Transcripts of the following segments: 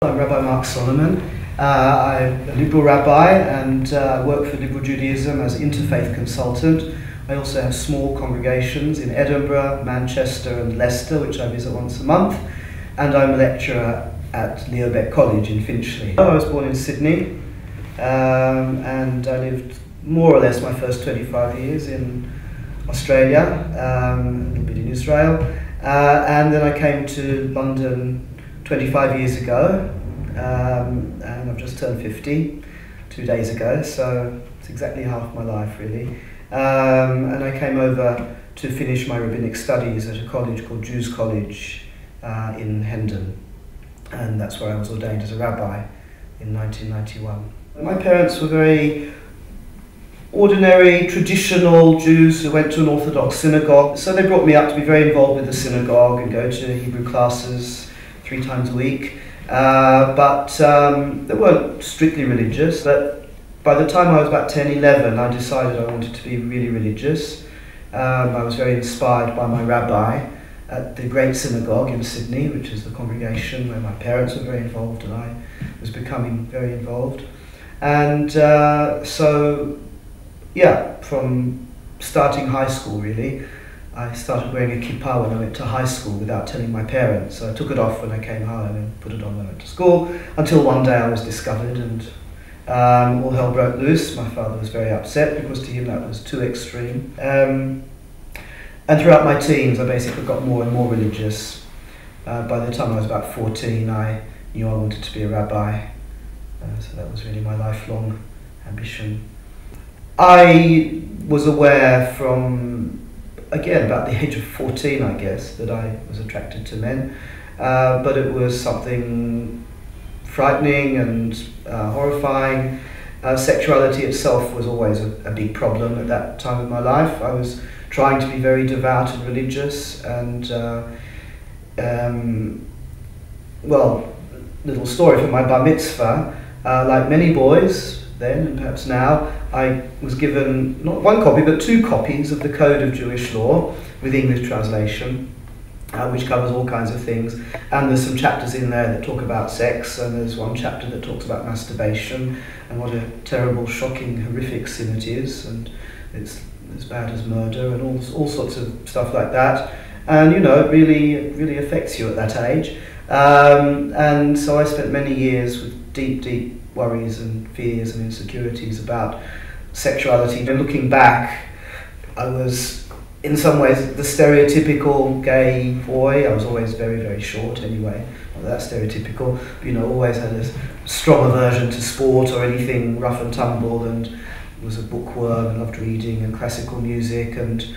I'm Rabbi Mark Solomon. I'm a liberal rabbi and work for liberal Judaism as interfaith consultant. I also have small congregations in Edinburgh, Manchester and Leicester, which I visit once a month, and I'm a lecturer at Leo Beck College in Finchley. I was born in Sydney and I lived more or less my first 25 years in Australia, a little bit in Israel, and then I came to London 25 years ago, and I've just turned 50 2 days ago, so it's exactly half my life really. And I came over to finish my rabbinic studies at a college called Jews College in Hendon, and that's where I was ordained as a rabbi in 1991. My parents were very ordinary, traditional Jews who went to an Orthodox synagogue, so they brought me up to be very involved with the synagogue and go to Hebrew classes 3 times a week, but they weren't strictly religious. But by the time I was about 10, 11, I decided I wanted to be really religious. I was very inspired by my rabbi at the Great Synagogue in Sydney, which is the congregation where my parents were very involved and I was becoming very involved. And so, yeah, from starting high school really, I started wearing a kippah when I went to high school without telling my parents. So I took it off when I came home and put it on when I went to school, until one day I was discovered and all hell broke loose. My father was very upset because to him that was too extreme. And throughout my teens I basically got more and more religious. By the time I was about 14 I knew I wanted to be a rabbi, so that was really my lifelong ambition. I was aware from, again, about the age of 14 I guess, that I was attracted to men, but it was something frightening and horrifying. Sexuality itself was always a big problem at that time of my life. I was trying to be very devout and religious, and well, little story from my bar mitzvah, like many boys then and perhaps now, I was given not 1 copy but 2 copies of the Code of Jewish Law with English translation, which covers all kinds of things, and there's some chapters in there that talk about sex, and there's one chapter that talks about masturbation and what a terrible, shocking, horrific sin it is, and it's as bad as murder and all sorts of stuff like that, and you know, it really affects you at that age. And so I spent many years with deep worries and fears and insecurities about sexuality. And looking back, I was in some ways the stereotypical gay boy. I was always very short anyway, not that stereotypical, but you know, always had a strong aversion to sport or anything rough and tumble, and was a bookworm and loved reading and classical music and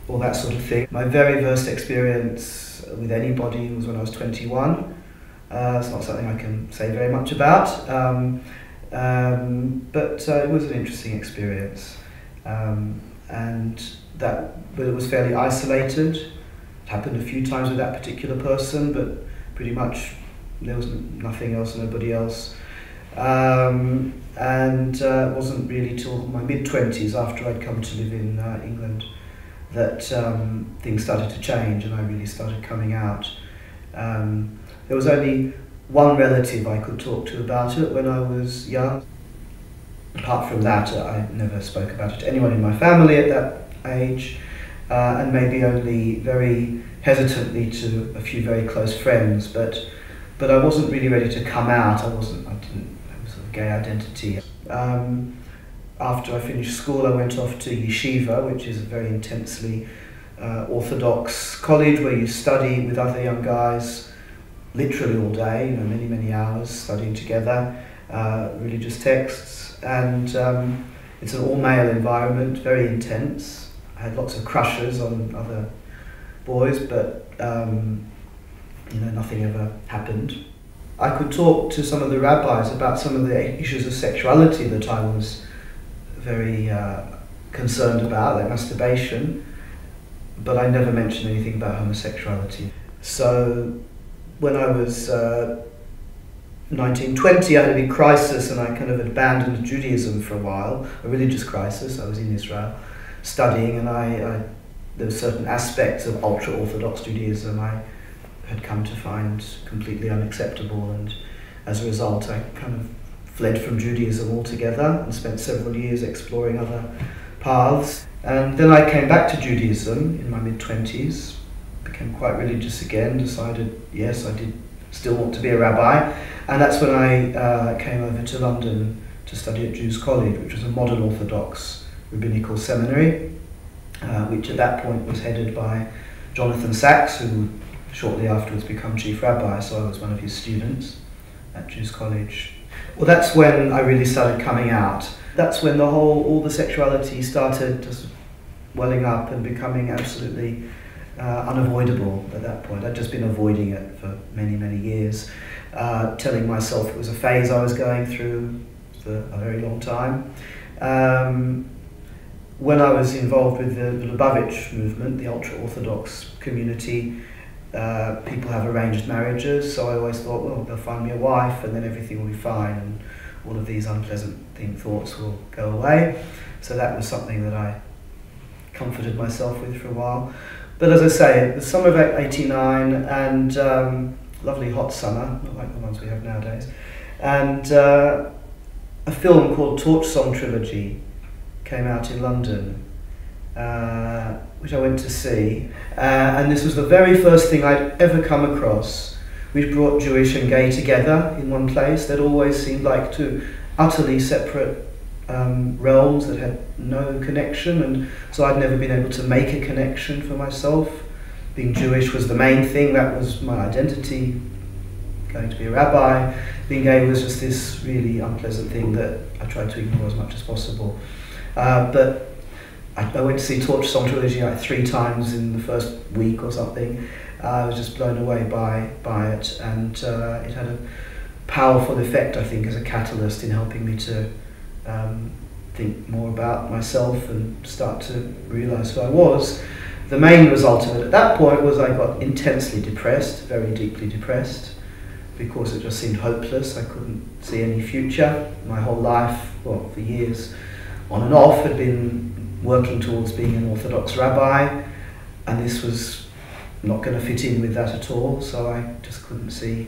all that sort of thing. My very first experience with anybody was when I was 21. It's not something I can say very much about, but it was an interesting experience, but it was fairly isolated. It happened a few times with that particular person, but pretty much there was nothing else, nobody else. It wasn't really till my mid-20s, after I'd come to live in England, that things started to change and I really started coming out. There was only one relative I could talk to about it when I was young. Apart from that, I never spoke about it to anyone in my family at that age, and maybe only very hesitantly to a few very close friends. But I wasn't really ready to come out. I didn't have a sort of gay identity. After I finished school, I went off to yeshiva, which is a very intensely orthodox college where you study with other young guys literally all day, you know, many hours studying together, religious texts, and it's an all-male environment, very intense. I had lots of crushes on other boys, but you know, nothing ever happened. I could talk to some of the rabbis about some of the issues of sexuality that I was very concerned about, like masturbation, but I never mentioned anything about homosexuality. So when I was 19, 20, I had a big crisis and I kind of abandoned Judaism for a while, a religious crisis. I was in Israel studying, and there were certain aspects of ultra-Orthodox Judaism I had come to find completely unacceptable, and as a result I kind of fled from Judaism altogether and spent several years exploring other paths. And then I came back to Judaism in my mid-20s, became quite religious again, decided yes, I did still want to be a rabbi, and that's when I came over to London to study at Jews College, which was a modern Orthodox rabbinical seminary, which at that point was headed by Jonathan Sachs, who would shortly afterwards become chief rabbi, so I was one of his students at Jews College. Well, that's when I really started coming out. That's when all the sexuality started just welling up and becoming absolutely unavoidable at that point. I'd just been avoiding it for many, many years, telling myself it was a phase I was going through for a very long time. When I was involved with the Lubavitch movement, the ultra-Orthodox community, people have arranged marriages, so I always thought, well, they'll find me a wife and then everything will be fine and all of these unpleasant thoughts will go away. So that was something that I comforted myself with for a while. But as I say, the summer of '89 and lovely hot summer, not like the ones we have nowadays, and a film called Torch Song Trilogy came out in London, which I went to see, and this was the very first thing I'd ever come across which brought Jewish and gay together in one place. They'd always seemed like two utterly separate realms that had no connection, and so I'd never been able to make a connection for myself. Being Jewish was the main thing, that was my identity, going to be a rabbi. Being gay was just this really unpleasant thing that I tried to ignore as much as possible. But I went to see Torch Song Trilogy like 3 times in the first week or something. I was just blown away by it, and it had a powerful effect, I think, as a catalyst in helping me to think more about myself and start to realise who I was. The main result of it at that point was I got intensely depressed, very deeply depressed, because it just seemed hopeless. I couldn't see any future. My whole life, well, for years on and off, had been working towards being an Orthodox rabbi, and this was not going to fit in with that at all, so I just couldn't see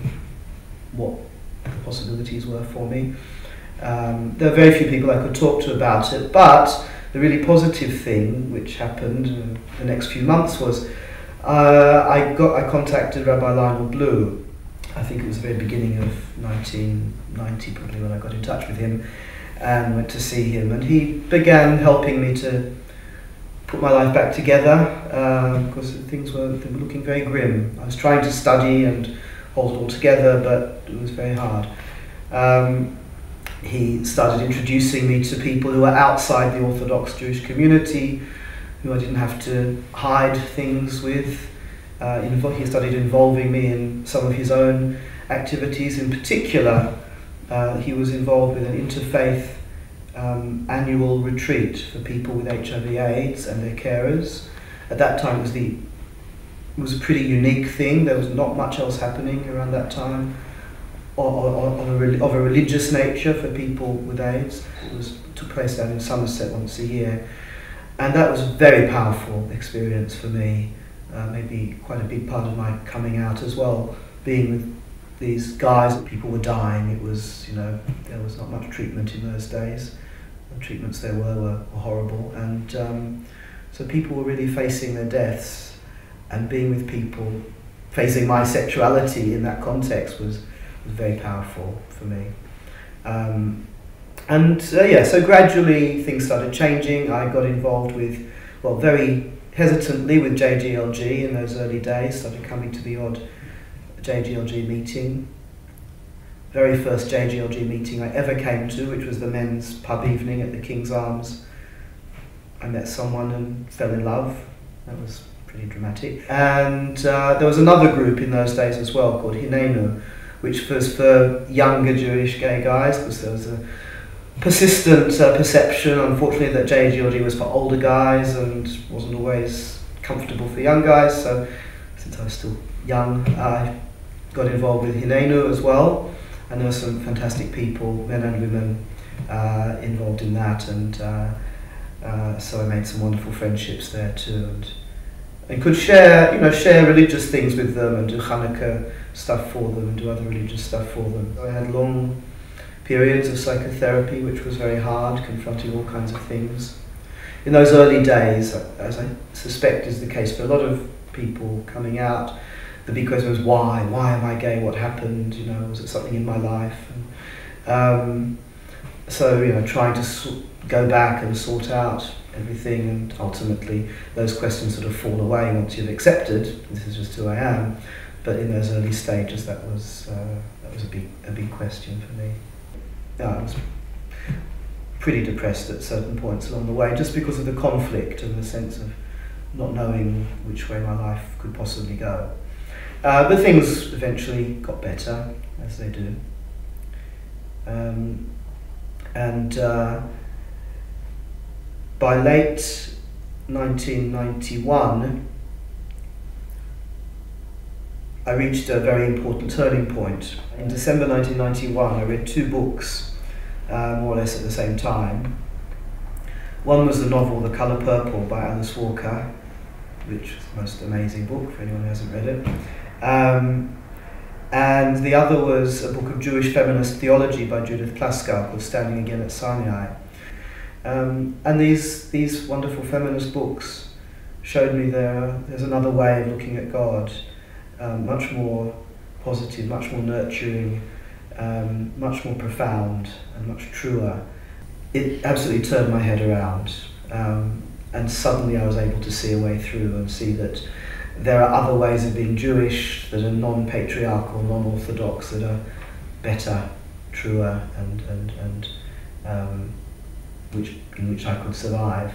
what the possibilities were for me. There are very few people I could talk to about it, but the really positive thing which happened in the next few months was I contacted Rabbi Lionel Blue. I think it was the very beginning of 1990 probably when I got in touch with him and went to see him, and he began helping me to put my life back together, because things were looking very grim. I was trying to study and hold it all together, but it was very hard. He started introducing me to people who were outside the Orthodox Jewish community, who I didn't have to hide things with. He started involving me in some of his own activities. In particular, he was involved with an interfaith annual retreat for people with HIV/AIDS and their carers. At that time it was a pretty unique thing. There was not much else happening around that time of a religious nature for people with AIDS. It took place down in Somerset once a year, and that was a very powerful experience for me, maybe quite a big part of my coming out as well, being with these guys. People were dying. It was, there was not much treatment in those days. The treatments there were horrible, and so people were really facing their deaths, and being with people facing my sexuality in that context was very powerful for me. So gradually things started changing. I got involved with, very hesitantly with JGLG in those early days, started coming to the odd JGLG meeting. Very first JGLG meeting I ever came to, which was the men's pub evening at the King's Arms. I met someone and fell in love. That was pretty dramatic. And there was another group in those days as well called Hinenu, which was for younger Jewish gay guys, because there was a persistent perception, unfortunately, that JGLG was for older guys and wasn't always comfortable for young guys. So since I was still young, I got involved with Hinenu as well, and there were some fantastic people, men and women, involved in that, and so I made some wonderful friendships there too. and could share religious things with them and do Hanukkah stuff for them and do other religious stuff for them. I had long periods of psychotherapy, which was very hard, confronting all kinds of things. In those early days, as I suspect is the case for a lot of people coming out, the big question was why? Why am I gay? What happened? Was it something in my life? And, so trying to go back and sort out everything, and ultimately those questions sort of fall away once you've accepted this is just who I am. But in those early stages, that was a big question for me. I was pretty depressed at certain points along the way, just because of the conflict and the sense of not knowing which way my life could possibly go. But things eventually got better, as they do. By late 1991, I reached a very important turning point. In December 1991, I read 2 books, more or less at the same time. One was the novel The Colour Purple by Alice Walker, which is the most amazing book for anyone who hasn't read it. And the other was a book of Jewish feminist theology by Judith Plaskow called Standing Again at Sinai. And these wonderful feminist books showed me there's another way of looking at God, much more positive, much more nurturing, much more profound and much truer. It absolutely turned my head around, and suddenly I was able to see a way through and see that there are other ways of being Jewish that are non-patriarchal, non-orthodox, that are better, truer, and in which I could survive.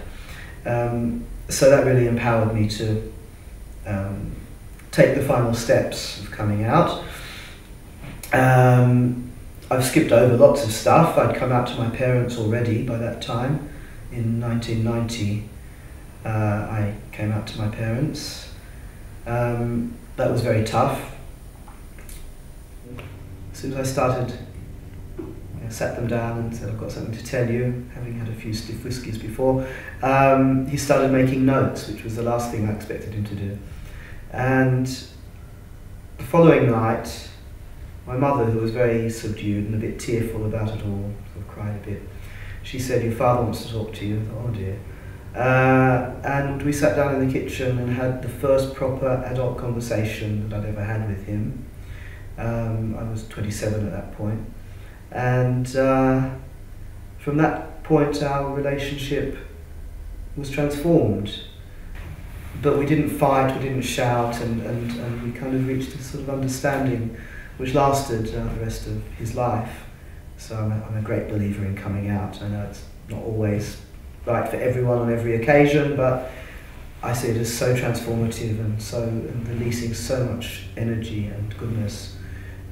So that really empowered me to take the final steps of coming out. I've skipped over lots of stuff. I'd come out to my parents already by that time. In 1990, I came out to my parents. That was very tough. As soon as I started, I sat them down and said, I've got something to tell you, having had a few stiff whiskies before. He started making notes, which was the last thing I expected him to do. And the following night, my mother, who was very subdued and a bit tearful about it all, sort of cried a bit, she said, your father wants to talk to you. I thought, oh dear. And we sat down in the kitchen and had the first proper adult conversation that I'd ever had with him. I was 27 at that point. And from that point, our relationship was transformed. But we didn't fight, we didn't shout, and we kind of reached this sort of understanding which lasted the rest of his life. So I'm a great believer in coming out. I know it's not always right for everyone on every occasion, but I see it as so transformative and releasing so much energy and goodness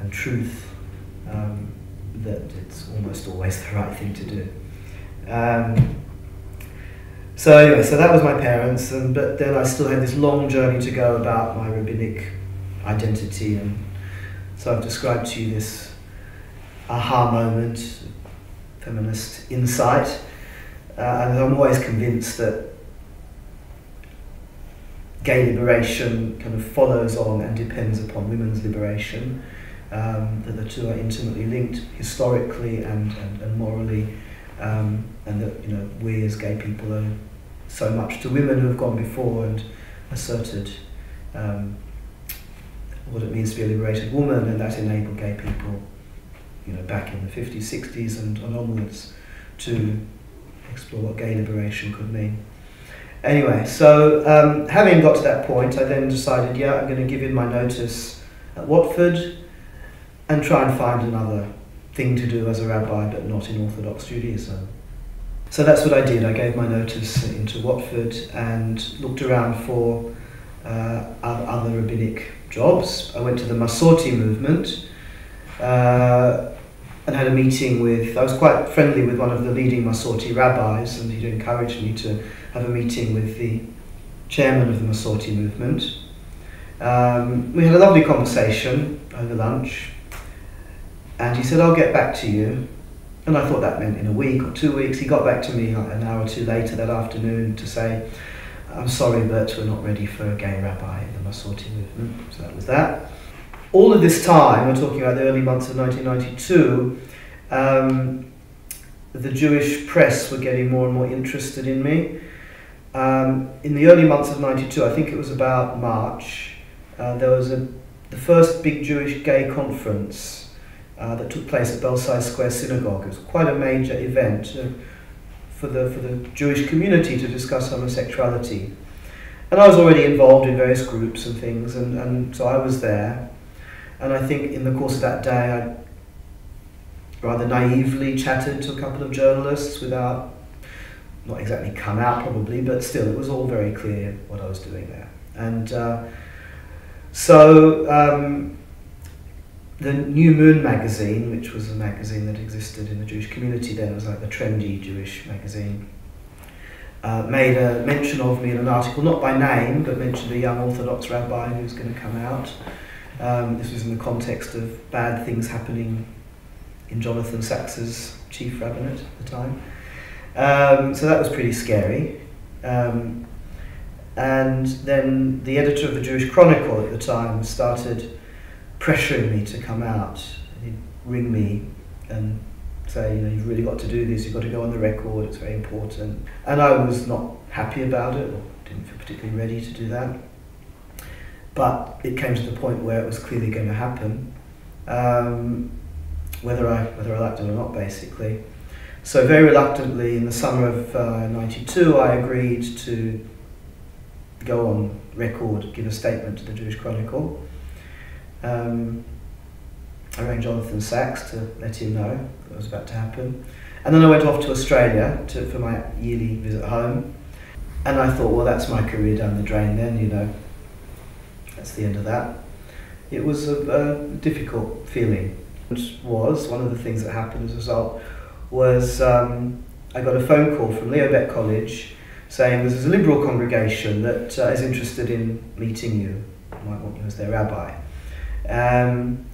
and truth that it's almost always the right thing to do. So anyway, so that was my parents, but then I still had this long journey to go about my rabbinic identity, and so I've described to you this aha moment, feminist insight, and I'm always convinced that gay liberation kind of follows on and depends upon women's liberation, that the two are intimately linked historically and morally, and that we as gay people owe so much to women who have gone before and asserted what it means to be a liberated woman, and that enabled gay people, back in the 50s, 60s and onwards, to explore what gay liberation could mean. Anyway, so having got to that point, I then decided, I'm going to give in my notice at Watford and try and find another thing to do as a rabbi, but not in Orthodox Judaism. So that's what I did. I gave my notice into Watford and looked around for other rabbinic jobs. I went to the Masorti movement and had a meeting with, I was quite friendly with one of the leading Masorti rabbis, and he'd encouraged me to have a meeting with the chairman of the Masorti movement. We had a lovely conversation over lunch, and he said, I'll get back to you. And I thought that meant in a week or 2 weeks. He got back to me an hour or two later that afternoon to say, I'm sorry, but we're not ready for a gay rabbi in the Masorti movement. So that was that. All of this time, we're talking about the early months of 1992, the Jewish press were getting more and more interested in me. In the early months of 92, I think it was about March, there was the first big Jewish gay conference that took place at Belsize Square Synagogue. It was quite a major event for the Jewish community to discuss homosexuality. And I was already involved in various groups and things, and so I was there. And I think in the course of that day, I rather naively chatted to a couple of journalists without, not exactly come out probably, but still it was all very clear what I was doing there. And the New Moon magazine, which was a magazine that existed in the Jewish community then, it was like the trendy Jewish magazine, made a mention of me in an article, not by name, but mentioned a young Orthodox rabbi who was going to come out. This was in the context of bad things happening in Jonathan Sacks's chief rabbinate at the time. So that was pretty scary. And then the editor of the Jewish Chronicle at the time started pressuring me to come out. He'd ring me and say, you know, you've really got to do this, you've got to go on the record, it's very important. And I was not happy about it, or didn't feel particularly ready to do that. But it came to the point where it was clearly going to happen, whether I liked it or not, basically. So very reluctantly, in the summer of '92, I agreed to go on record, give a statement to the Jewish Chronicle. I rang Jonathan Sacks to let him know that was about to happen. And then I went off to Australia for my yearly visit home. And I thought, well, that's my career down the drain then, you know. That's the end of that. It was a difficult feeling. Which was, one of the things that happened as a result was I got a phone call from Leo Beck College saying there's a liberal congregation that is interested in meeting you, might want you as their rabbi. And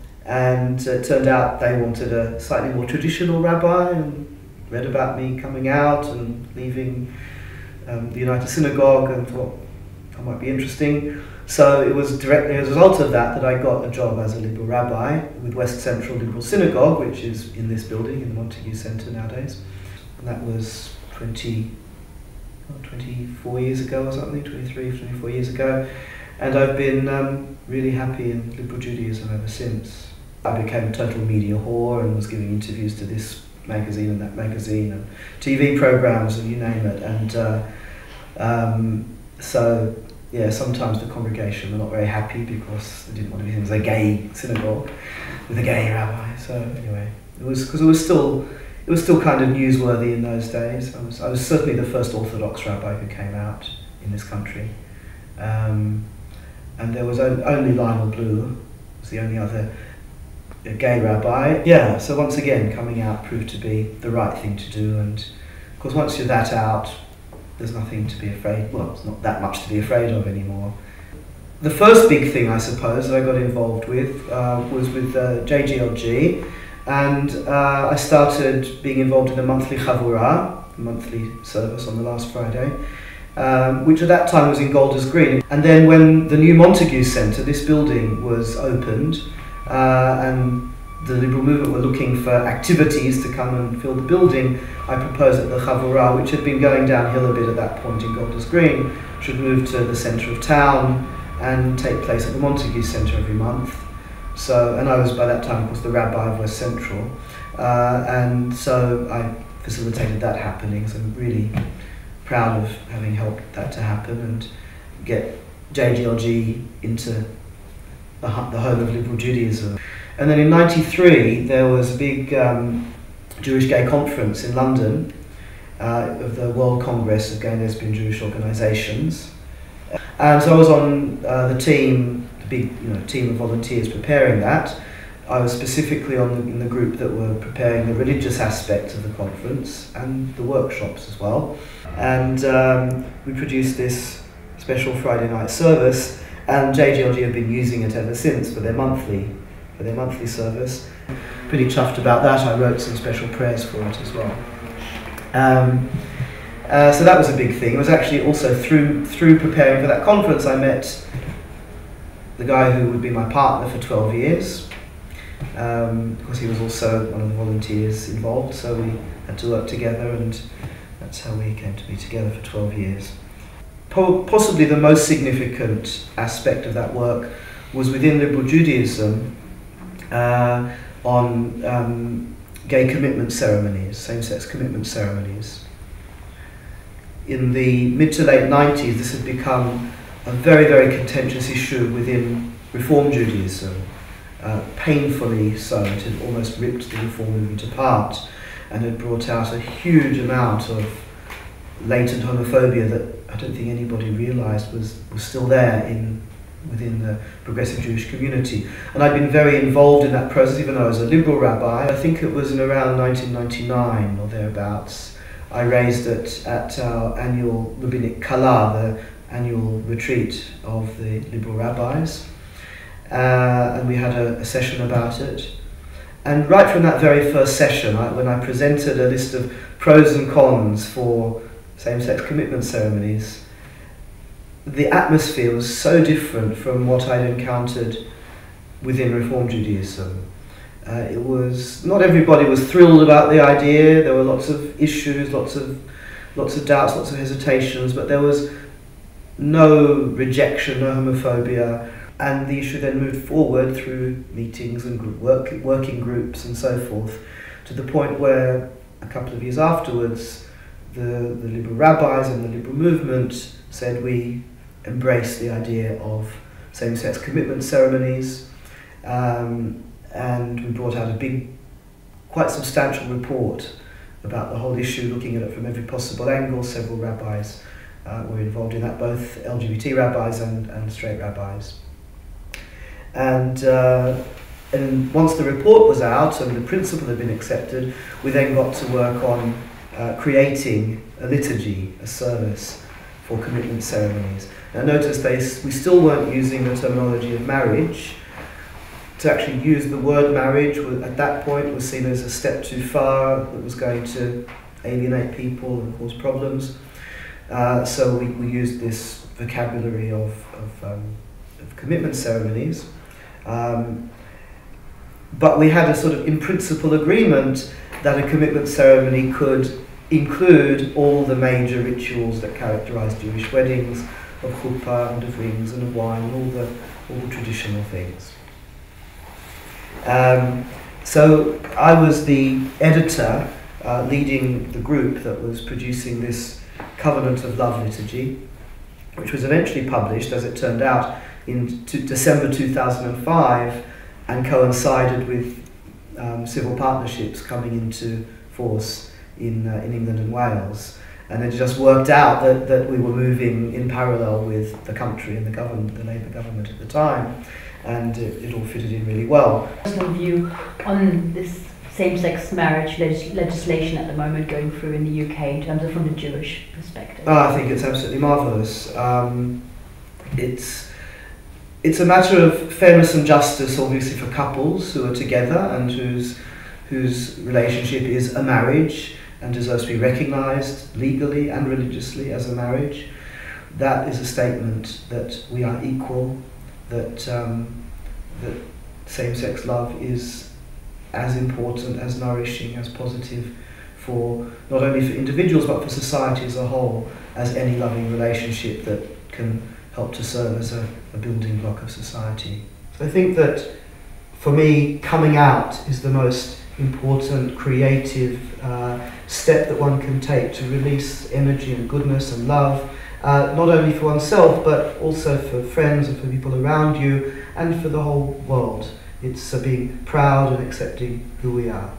it turned out they wanted a slightly more traditional rabbi, and read about me coming out and leaving the United Synagogue, and thought that might be interesting. So it was directly as a result of that I got a job as a liberal rabbi with West Central Liberal Synagogue, which is in this building, in the Montague Centre nowadays. And that was 24 years ago or something, 24 years ago. And I've been really happy in liberal Judaism ever since. I became a total media whore and was giving interviews to this magazine and that magazine and TV programs and you name it. And so, yeah, sometimes the congregation were not very happy because they didn't want to be seen as a gay synagogue with a gay rabbi. So anyway, it was because it was still kind of newsworthy in those days. I was certainly the first Orthodox rabbi who came out in this country. And there was only Lionel Blue, was the only other gay rabbi. Yeah, so once again, coming out proved to be the right thing to do, and of course once you're that out, there's nothing to be afraid, well, it's not that much to be afraid of anymore. The first big thing, I suppose, that I got involved with was with JGLG, and I started being involved in a monthly chavurah, a monthly service on the last Friday, which at that time was in Golders Green. And then when the new Montague Centre, this building, was opened, and the Liberal movement were looking for activities to come and fill the building, I proposed that the Chavurah, which had been going downhill a bit at that point in Golders Green, should move to the centre of town and take place at the Montague Centre every month. So, and I was by that time, of course, the rabbi of West Central, and so I facilitated that happening, so I'm really proud of having helped that to happen and get JGLG into the home of liberal Judaism. And then in '93 there was a big Jewish gay conference in London of the World Congress of Gay and Lesbian Jewish Organisations. And so I was on the team, the big team of volunteers preparing that. I was specifically in the group that were preparing the religious aspect of the conference and the workshops as well. And we produced this special Friday night service, and JGLG have been using it ever since for their monthly service. Pretty chuffed about that. I wrote some special prayers for it as well. So that was a big thing. It was actually also through preparing for that conference I met the guy who would be my partner for 12 years. Because he was also one of the volunteers involved, so we had to work together, and that's how we came to be together for 12 years. Possibly the most significant aspect of that work was within liberal Judaism on gay commitment ceremonies, same-sex commitment ceremonies. In the mid to late 90s, this had become a very, very contentious issue within Reform Judaism. Painfully so. It had almost ripped the Reform movement apart and had brought out a huge amount of latent homophobia that I don't think anybody realised was still there within the progressive Jewish community. And I'd been very involved in that process, even though I was a liberal rabbi. I think it was in around 1999 or thereabouts, I raised it at our annual rabbinic Kala, the annual retreat of the liberal rabbis. And we had a session about it. And right from that very first session, when I presented a list of pros and cons for same-sex commitment ceremonies, the atmosphere was so different from what I'd encountered within Reform Judaism. It was, not everybody was thrilled about the idea. There were lots of issues, lots of doubts, lots of hesitations, but there was no rejection, no homophobia. And the issue then moved forward through meetings and working groups and so forth, to the point where a couple of years afterwards, the liberal rabbis and the liberal movement said we embrace the idea of same-sex commitment ceremonies, and we brought out a big, quite substantial report about the whole issue, looking at it from every possible angle. Several rabbis were involved in that, both LGBT rabbis and straight rabbis. And once the report was out and the principle had been accepted, we then got to work on creating a liturgy, a service for commitment ceremonies. Now notice we still weren't using the terminology of marriage. To actually use the word marriage at that point was seen as a step too far, that was going to alienate people and cause problems. So we used this vocabulary of commitment ceremonies. But we had a sort of in principle agreement that a commitment ceremony could include all the major rituals that characterize Jewish weddings, of chuppah and of rings and of wine and all the traditional things. So I was the editor leading the group that was producing this Covenant of Love liturgy, which was eventually published, as it turned out, in December 2005, and coincided with civil partnerships coming into force in England and Wales. And it just worked out that we were moving in parallel with the country and the government, the Labour government at the time, and it all fitted in really well. Personal view on this same-sex marriage legislation at the moment going through in the UK in terms of from the Jewish perspective? I think it's absolutely marvellous. It's a matter of fairness and justice, obviously, for couples who are together and whose relationship is a marriage and deserves to be recognised legally and religiously as a marriage. That is a statement that we are equal, that same-sex love is as important, as nourishing, as positive for not only for individuals but for society as a whole, as any loving relationship that can help to serve as a building block of society. So I think that for me, coming out is the most important creative step that one can take to release energy and goodness and love, not only for oneself but also for friends and for people around you and for the whole world. It's being proud and accepting who we are.